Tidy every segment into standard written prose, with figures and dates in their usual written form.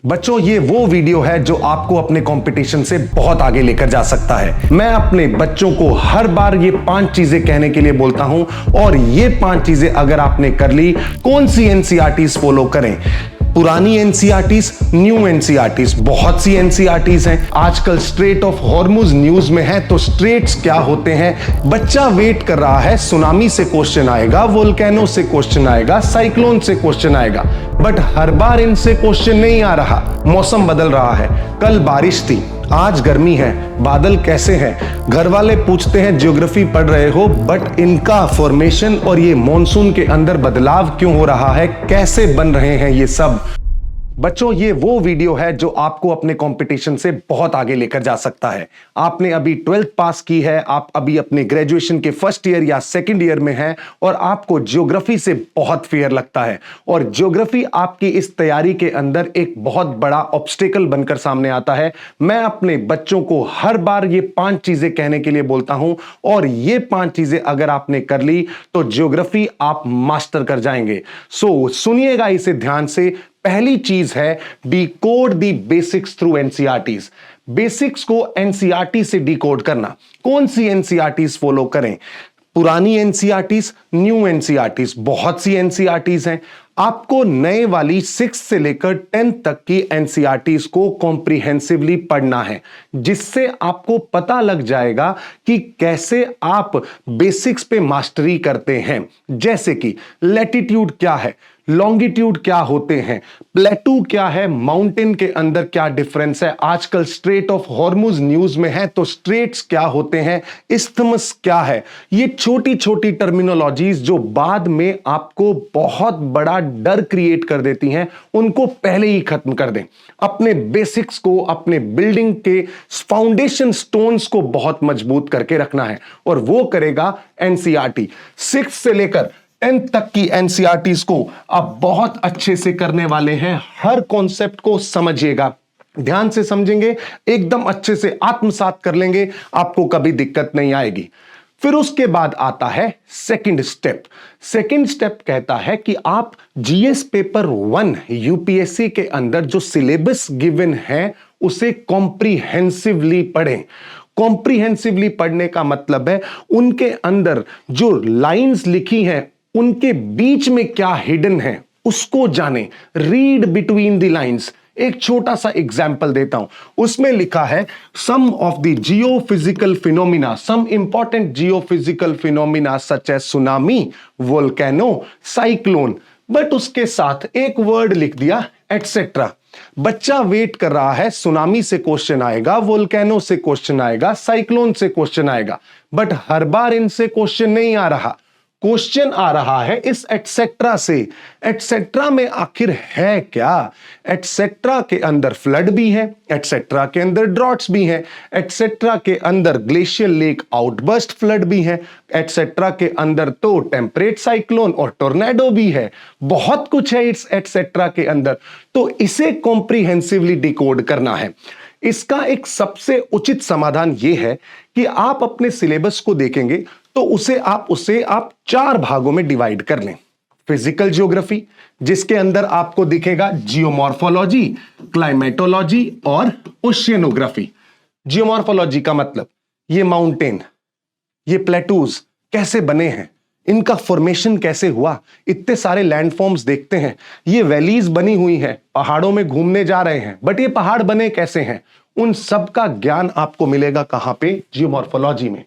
बच्चों, ये वो वीडियो है जो आपको अपने कंपटीशन से बहुत आगे लेकर जा सकता है। मैं अपने बच्चों को हर बार ये 5 चीजें कहने के लिए बोलता हूं और ये 5 चीजें अगर आपने कर ली, कौन सी एनसीईआरटीज फॉलो करें? पुरानी एनसीईआरटीज, न्यू एनसीईआरटीज, बहुत सी एनसीईआरटीज हैं। आजकल स्ट्रेट ऑफ हॉर्मुज न्यूज में है, तो स्ट्रेट्स क्या होते हैं? बच्चा वेट कर रहा है, सुनामी से क्वेश्चन आएगा, वोल्केनो से क्वेश्चन आएगा, साइक्लोन से क्वेश्चन आएगा, बट हर बार इनसे क्वेश्चन नहीं आ रहा। मौसम बदल रहा है, कल बारिश थी, आज गर्मी है, बादल कैसे हैं? घर वाले पूछते हैं ज्योग्राफी पढ़ रहे हो, बट इनका फॉर्मेशन और ये मॉनसून के अंदर बदलाव क्यों हो रहा है, कैसे बन रहे हैं ये सब? बच्चों, ये वो वीडियो है जो आपको अपने कंपटीशन से बहुत आगे लेकर जा सकता है। आपने अभी 12th पास की है, आप अभी अपने ग्रेजुएशन के फर्स्ट ईयर या सेकंड ईयर में हैं और आपको ज्योग्राफी से बहुत फियर लगता है और ज्योग्राफी आपकी इस तैयारी के अंदर एक बहुत बड़ा ऑब्स्टेकल बनकर सामने आता है। मैं अपने बच्चों को हर बार ये 5 चीजें कहने के लिए बोलता हूं और ये 5 चीजें अगर आपने कर ली तो ज्योग्राफी आप मास्टर कर जाएंगे। सो सुनिएगा इसे ध्यान से। पहली चीज है डिकोड दी बेसिक्स थ्रू एनसीईआरटीज। बेसिक्स को एनसीईआरटी से डिकोड करना। कौन सी एनसीईआरटीज फॉलो करें? पुरानी एनसीईआरटीज, न्यू एनसीईआरटीज, बहुत सी एनसीईआरटीज हैं। आपको नए वाली 6 से लेकर 10 तक की एनसीईआरटीज को कॉम्प्रिहेंसिवली पढ़ना है, जिससे आपको पता लग जाएगा कि कैसे आप बेसिक्स पे मास्टरी करते हैं। जैसे कि लैटिट्यूड क्या है, लॉन्गिट्यूड क्या होते हैं, प्लेटू क्या है, माउंटेन के अंदर क्या डिफरेंस है। आजकल स्ट्रेट ऑफ हॉर्मुज न्यूज में है, तो स्ट्रेट्स क्या होते हैं, इस्थमस क्या है। ये छोटी छोटी टर्मिनोलॉजीज जो बाद में आपको बहुत बड़ा डर क्रिएट कर देती हैं, उनको पहले ही खत्म कर दें। अपने बेसिक्स को, अपने बिल्डिंग के फाउंडेशन स्टोन्स को बहुत मजबूत करके रखना है और वो करेगा एनसीईआरटी। 6 से लेकर 10 तक की एनसीईआरटीज को आप बहुत अच्छे से करने वाले हैं। हर कॉन्सेप्ट को समझिएगा, ध्यान से समझेंगे, एकदम अच्छे से आत्मसात कर लेंगे, आपको कभी दिक्कत नहीं आएगी। फिर उसके बाद आता है सेकंड स्टेप। सेकंड स्टेप कहता है कि आप जीएस पेपर 1 यूपीएससी के अंदर जो सिलेबस गिवन है उसे कॉम्प्रिहेंसिवली पढ़ें। कॉम्प्रिहेंसिवली पढ़ने का मतलब है उनके अंदर जो लाइंस लिखी हैं उनके बीच में क्या हिडन है उसको जाने। Read between the lines. एक छोटा सा एग्जाम्पल देता हूं, उसमें लिखा है some of the geophysical phenomena, some important geophysical phenomena such as tsunami, volcano, cyclone, but उसके साथ एक वर्ड लिख दिया एटसेट्रा। बच्चा वेट कर रहा है, सुनामी से क्वेश्चन आएगा, वोल्केनो से क्वेश्चन आएगा, साइक्लोन से क्वेश्चन आएगा, बट हर बार इनसे क्वेश्चन नहीं आ रहा। क्वेश्चन आ रहा है इस एटसेट्रा से। एटसेट्रा में आखिर है क्या? एटसेट्रा के अंदर फ्लड भी है, एटसेट्रा के अंदर ड्रॉट्स भी हैं, एटसेट्रा के अंदर ग्लेशियल लेक आउटबर्स्ट फ्लड भी है, एटसेट्रा के अंदर तो टेम्परेट साइक्लोन और टोर्नेडो भी है। बहुत कुछ है इस एटसेट्रा के अंदर, तो इसे कॉम्प्रिहेंसिवली डिकोड करना है। इसका एक सबसे उचित समाधान यह है कि आप अपने सिलेबस को देखेंगे तो उसे आप 4 भागों में डिवाइड कर लें। फिजिकल ज्योग्राफी, जिसके अंदर आपको दिखेगा जियोमॉर्फोलॉजी, क्लाइमेटोलॉजी और ओशियनोग्राफी। जियोमॉर्फोलॉजी का मतलब ये माउंटेन, ये प्लेटूज कैसे बने हैं, इनका फॉर्मेशन कैसे हुआ। इतने सारे लैंडफॉर्म्स देखते हैं, ये वैलीज बनी हुई हैं, पहाड़ों में घूमने जा रहे हैं, बट ये पहाड़ बने कैसे हैं, उन सब का ज्ञान आपको मिलेगा कहां पे? जियोमॉर्फोलॉजी में।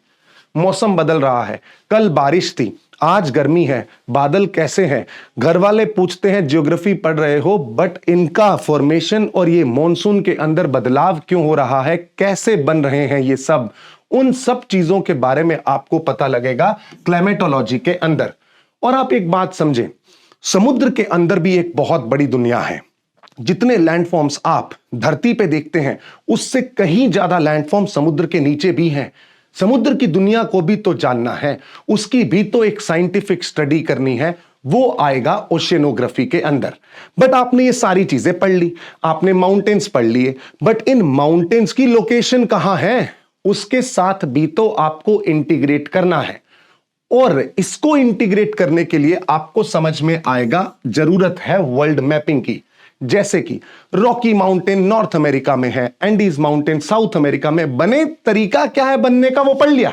मौसम बदल रहा है, कल बारिश थी, आज गर्मी है, बादल कैसे हैं? घर वाले पूछते हैं ज्योग्राफी पढ़ रहे हो, बट इनका फॉर्मेशन और ये मॉनसून के अंदर बदलाव क्यों हो रहा है, कैसे बन रहे हैं ये सब। उन सब चीजों के बारे में आपको पता लगेगा क्लाइमेटोलॉजी के अंदर। और आप एक बात समझें, समुद्र के अंदर भी एक बहुत बड़ी दुनिया है। जितने लैंडफॉर्म्स आप धरती पे देखते हैं उससे कहीं ज्यादा लैंडफॉर्म समुद्र के नीचे भी हैं। समुद्र की दुनिया को भी तो जानना है, उसकी भी तो एक साइंटिफिक स्टडी करनी है, वो आएगा ओशियनोग्राफी के अंदर। बट आपने ये सारी चीजें पढ़ ली, आपने माउंटेन्स पढ़ लिए, बट इन माउंटेन्स की लोकेशन कहां है उसके साथ भी तो आपको इंटीग्रेट करना है। और इसको इंटीग्रेट करने के लिए आपको समझ में आएगा, जरूरत है वर्ल्ड मैपिंग की। जैसे कि रॉकी माउंटेन नॉर्थ अमेरिका में है, एंडीज माउंटेन साउथ अमेरिका में। बने, तरीका क्या है बनने का वो पढ़ लिया,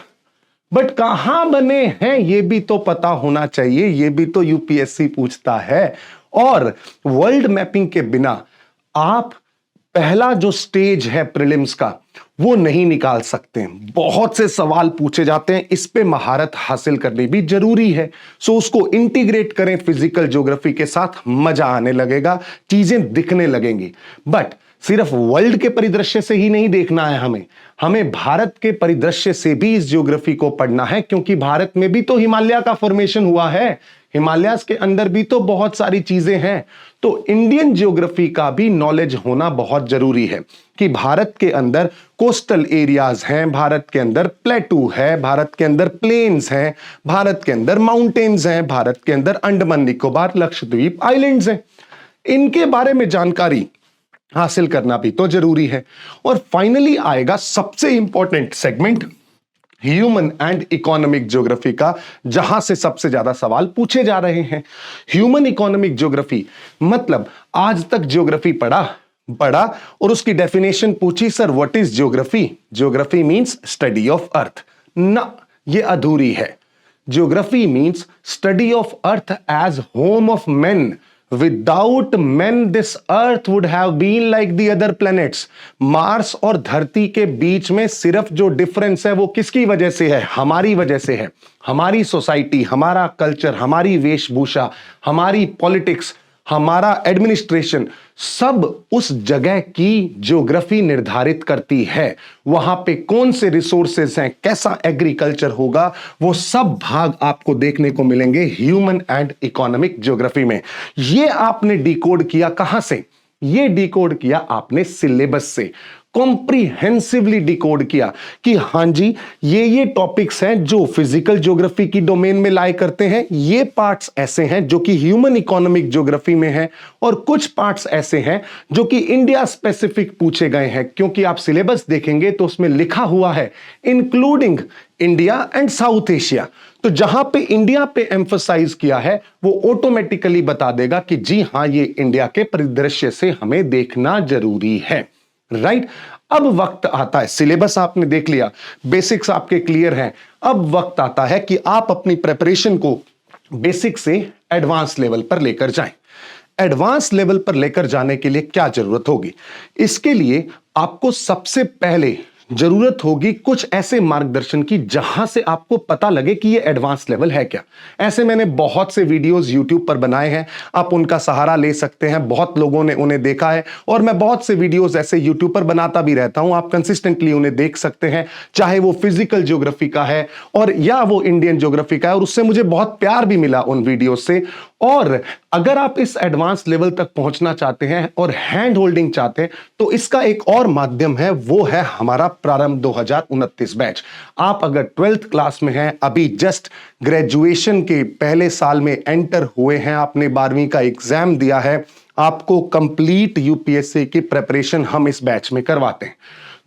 बट कहां बने हैं ये भी तो पता होना चाहिए, ये भी तो यूपीएससी पूछता है। और वर्ल्ड मैपिंग के बिना आप पहला जो स्टेज है प्रीलिम्स का वो नहीं निकाल सकते। बहुत से सवाल पूछे जाते हैं, इस पे महारत हासिल करनी भी जरूरी है। सो उसको इंटीग्रेट करें फिजिकल ज्योग्राफी के साथ, मजा आने लगेगा, चीजें दिखने लगेंगी। बट सिर्फ वर्ल्ड के परिदृश्य से ही नहीं देखना है हमें भारत के परिदृश्य से भी इस ज्योग्राफी को पढ़ना है, क्योंकि भारत में भी तो हिमालय का फॉर्मेशन हुआ है, हिमालयाज के अंदर भी तो बहुत सारी चीजें हैं। तो इंडियन ज्योग्राफी का भी नॉलेज होना बहुत जरूरी है कि भारत के अंदर कोस्टल एरियाज हैं, भारत के अंदर प्लेटू है, भारत के अंदर प्लेन्स हैं, भारत के अंदर माउंटेन्स हैं, भारत के अंदर अंडमान निकोबार लक्षद्वीप आइलैंड्स हैं। इनके बारे में जानकारी हासिल करना भी तो जरूरी है। और फाइनली आएगा सबसे important segment, human and economic geography का, जहां से सबसे ज्यादा सवाल पूछे जा रहे हैं। ह्यूमन इकोनॉमिक ज्योग्राफी मतलब आज तक ज्योग्राफी पढ़ा और उसकी डेफिनेशन पूछी, sir what is geography? Geography means study of earth. ना, ये अधूरी है। Geography means study of earth age home of main. Without men, this earth would have been like the other planets. Mars और धरती के बीच में सिर्फ जो डिफरेंस है वो किसकी वजह से है? हमारी वजह से है। हमारी सोसाइटी, हमारा कल्चर, हमारी वेशभूषा, हमारी पॉलिटिक्स, हमारा एडमिनिस्ट्रेशन, सब उस जगह की ज्योग्राफी निर्धारित करती है। वहां पे कौन से रिसोर्सेस हैं, कैसा एग्रीकल्चर होगा, वो सब भाग आपको देखने को मिलेंगे ह्यूमन एंड इकोनॉमिक ज्योग्राफी में। ये आपने डिकोड किया कहां से? ये डिकोड किया आपने सिलेबस से, कॉम्प्रिहेंसिवली डिकोड किया कि हां जी ये टॉपिक्स हैं जो फिजिकल ज्योग्राफी की डोमेन में लाई करते हैं, ये पार्ट्स ऐसे हैं जो कि ह्यूमन इकोनॉमिक ज्योग्राफी में हैं, और कुछ पार्ट्स ऐसे हैं जो कि इंडिया स्पेसिफिक पूछे गए हैं। क्योंकि आप सिलेबस देखेंगे तो उसमें लिखा हुआ है including India and south Asia. तो जहां पे इंडिया पे एम्फसाइज किया है वो ऑटोमेटिकली बता देगा कि जी हां ये इंडिया के परिदृश्य से हमें देखना जरूरी है। राइट? अब वक्त आता है, सिलेबस आपने देख लिया, बेसिक्स आपके क्लियर हैं, अब वक्त आता है कि आप अपनी प्रिपरेशन को बेसिक से एडवांस लेवल पर लेकर जाएं। एडवांस लेवल पर लेकर जाने के लिए क्या जरूरत होगी? इसके लिए आपको सबसे पहले जरूरत होगी कुछ ऐसे मार्गदर्शन की जहां से आपको पता लगे कि ये एडवांस लेवल है क्या। ऐसे मैंने बहुत से वीडियोस YouTube पर बनाए हैं, आप उनका सहारा ले सकते हैं, बहुत लोगों ने उन्हें देखा है, और मैं बहुत से वीडियोस ऐसे YouTube पर बनाता भी रहता हूं, आप कंसिस्टेंटली उन्हें देख सकते हैं, चाहे वो फिजिकल ज्योग्राफी का है और या वो इंडियन ज्योग्राफी का है, और उससे मुझे बहुत प्यार भी मिला उन वीडियो से। और अगर आप इस एडवांस लेवल तक पहुंचना चाहते हैं और हैंड होल्डिंग चाहते हैं तो इसका एक और माध्यम है, वो है हमारा प्रारंभ 2029 बैच। आप अगर 12th क्लास में हैं, अभी जस्ट ग्रेजुएशन के पहले साल में एंटर हुए हैं, आपने 12वीं का एग्जाम दिया है, आपको कंप्लीट यूपीएससी की प्रिपरेशन हम इस बैच में करवाते हैं।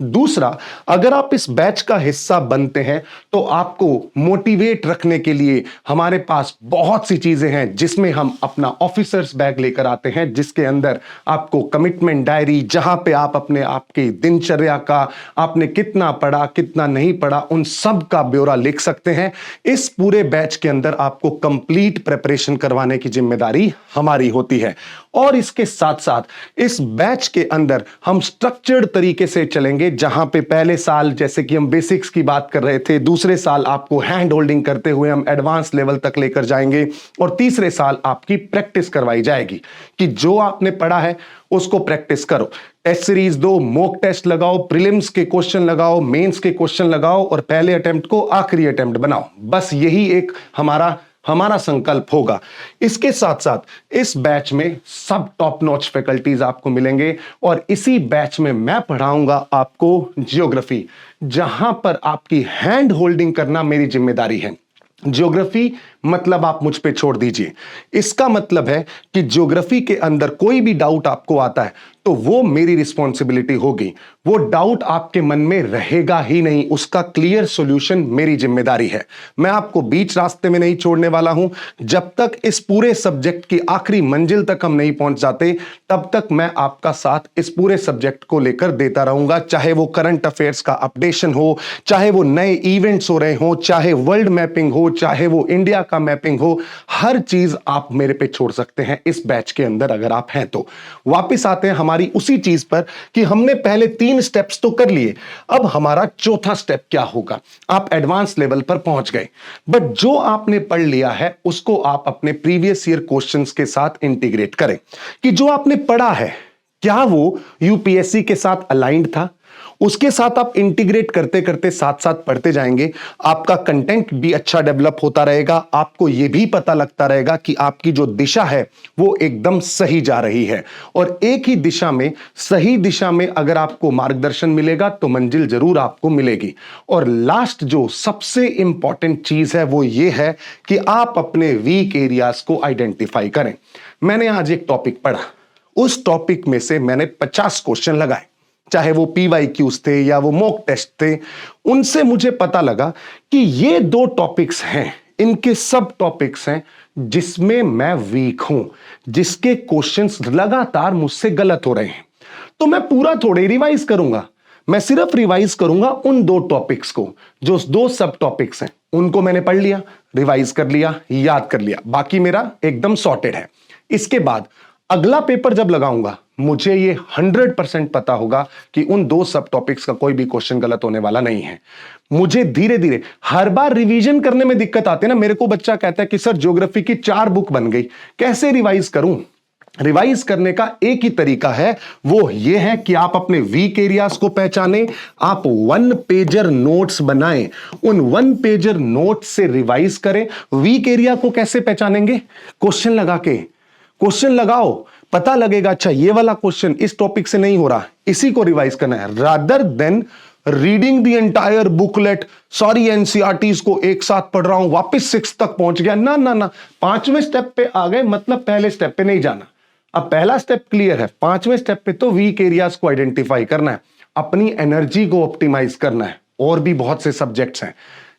दूसरा, अगर आप इस बैच का हिस्सा बनते हैं तो आपको मोटिवेट रखने के लिए हमारे पास बहुत सी चीजें हैं, जिसमें हम अपना ऑफिसर्स बैग लेकर आते हैं, जिसके अंदर आपको कमिटमेंट डायरी, जहां पे आप अपने आपके दिनचर्या का, आपने कितना पढ़ा कितना नहीं पढ़ा, उन सब का ब्यौरा लिख सकते हैं। इस पूरे बैच के अंदर आपको कंप्लीट प्रिपरेशन करवाने की जिम्मेदारी हमारी होती है। और इसके साथ साथ इस बैच के अंदर हम स्ट्रक्चर्ड तरीके से चलेंगे, जहां पे पहले साल जैसे कि हम बेसिक्स की बात कर रहे थे, दूसरे साल आपको हैंड होल्डिंग करते हुए हम एडवांस लेवल तक लेकर जाएंगे, और तीसरे साल आपकी प्रैक्टिस करवाई जाएगी कि जो आपने पढ़ा है उसको प्रैक्टिस करो। टेस्ट सीरीज दो, मॉक टेस्ट लगाओ, प्रीलिम्स के क्वेश्चन लगाओ, मेंस के क्वेश्चन लगाओ, और पहले अटेम्प्ट को आखिरी अटेम्प्ट बनाओ। बस यही एक हमारा संकल्प होगा। इसके साथ साथ इस बैच में सब टॉप नॉच फैकल्टीज आपको मिलेंगे, और इसी बैच में मैं पढ़ाऊंगा आपको ज्योग्राफी, जहां पर आपकी हैंड होल्डिंग करना मेरी जिम्मेदारी है। ज्योग्राफी मतलब आप मुझ पे छोड़ दीजिए। इसका मतलब है कि ज्योग्राफी के अंदर कोई भी डाउट आपको आता है तो वो मेरी रिस्पॉन्सिबिलिटी होगी। वो डाउट आपके मन में रहेगा ही नहीं, उसका क्लियर सॉल्यूशन मेरी जिम्मेदारी है। मैं आपको बीच रास्ते में नहीं छोड़ने वाला हूं। जब तक इस पूरे सब्जेक्ट की आखिरी मंजिल तक हम नहीं पहुंच जाते, तब तक मैं आपका साथ इस पूरे सब्जेक्ट को लेकर देता रहूंगा। चाहे वो करंट अफेयर्स का अपडेशन हो, चाहे वो नए इवेंट्स हो रहे हो, चाहे वर्ल्ड मैपिंग हो, चाहे वो इंडिया का मैपिंग हो, हर चीज आप मेरे पे छोड़ सकते हैं इस बैच के अंदर अगर आप हैं तो। वापिस आते हैं हमारी उसी चीज पर कि हमने पहले 3 स्टेप्स तो कर लिए, अब हमारा चौथा स्टेप क्या होगा। आप एडवांस लेवल पर पहुंच गए, बट जो आपने पढ़ लिया है उसको आप अपने प्रीवियस ईयर क्वेश्चंस के साथ इंटीग्रेट करें कि जो आपने पढ़ा है क्या वो यूपीएससी के साथ अलाइंड था। उसके साथ आप इंटीग्रेट करते करते साथ साथ पढ़ते जाएंगे, आपका कंटेंट भी अच्छा डेवलप होता रहेगा। आपको यह भी पता लगता रहेगा कि आपकी जो दिशा है वो एकदम सही जा रही है। और एक ही दिशा में, सही दिशा में अगर आपको मार्गदर्शन मिलेगा तो मंजिल जरूर आपको मिलेगी। और लास्ट जो सबसे इंपॉर्टेंट चीज है वो ये है कि आप अपने वीक एरियाज को आइडेंटिफाई करें। मैंने आज एक टॉपिक पढ़ा, उस टॉपिक में से मैंने 50 क्वेश्चन लगाए, चाहे वो पीवाईक्यूज थे या वो मॉक टेस्ट थे। उनसे मुझे पता लगा कि ये 2 टॉपिक्स हैं, इनके सब टॉपिक्स हैं जिसमें मैं वीक हूं, जिसके क्वेश्चंस लगातार मुझसे गलत हो रहे हैं। तो मैं पूरा थोड़े रिवाइज करूंगा, मैं सिर्फ रिवाइज करूंगा उन 2 टॉपिक्स को। जो 2 सब टॉपिक्स हैं उनको मैंने पढ़ लिया, रिवाइज कर लिया, याद कर लिया, बाकी मेरा एकदम सॉर्टेड है। इसके बाद अगला पेपर जब लगाऊंगा मुझे ये 100% पता होगा कि उन 2 सब टॉपिक्स का कोई भी क्वेश्चन गलत होने वाला नहीं है। मुझे धीरे धीरे हर बार रिवीजन करने में दिक्कत आती है ना। मेरे को बच्चा कहता है कि सर ज्योग्राफी की 4 बुक बन गई, कैसे रिवाइज करूं। रिवाइज करने का एक ही तरीका है, वो ये है कि आप अपने वीक एरियाज को पहचानें, आप 1 पेजर नोट्स बनाएं, उन 1 पेजर नोट्स से रिवाइज करें। वीक एरिया को कैसे पहचानेंगे? क्वेश्चन लगा के, क्वेश्चन लगाओ, पता लगेगा अच्छा ये वाला क्वेश्चन इस टॉपिक से नहीं हो रहा, इसी को रिवाइज करना है, rather than reading the entire booklet. Sorry NCERTs को एक साथ पढ़ रहा हूं, वापस 6 तक पहुंच गया। ना ना ना, 5वें स्टेप पे आ गए मतलब पहले स्टेप पे नहीं जाना। अब पहला स्टेप क्लियर है, 5वें स्टेप पे तो वीक एरियाज को आइडेंटिफाई करना है, अपनी एनर्जी को ऑप्टिमाइज करना है। और भी बहुत से सब्जेक्ट्स हैं,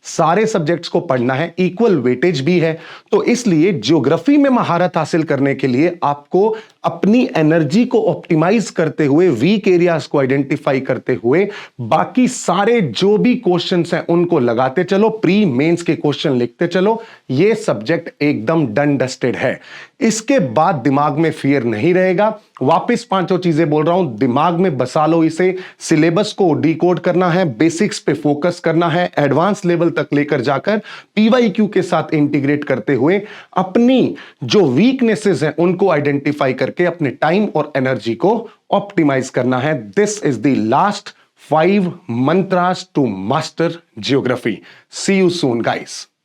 सारे सब्जेक्ट्स को पढ़ना है, इक्वल वेटेज भी है। तो इसलिए ज्योग्राफी में महारत हासिल करने के लिए आपको अपनी एनर्जी को ऑप्टिमाइज करते हुए, वीक एरियाज को आइडेंटिफाई करते हुए, बाकी सारे जो भी क्वेश्चंस हैं उनको लगाते चलो, प्री मेंस के क्वेश्चन लिखते चलो। ये सब्जेक्ट एकदम डन डस्टेड है। इसके बाद दिमाग में फियर नहीं रहेगा। वापस 5 चीजें बोल रहा हूं, दिमाग में बसा लो इसे। सिलेबस को डिकोड करना है, बेसिक्स पे फोकस करना है, एडवांस लेवल तक लेकर जाकर पीवाईक्यू के साथ इंटीग्रेट करते हुए अपनी जो वीकनेसेस हैं उनको आइडेंटिफाई करके अपने टाइम और एनर्जी को ऑप्टिमाइज करना है। This is the last 5 mantras to master geography. See you soon, guys.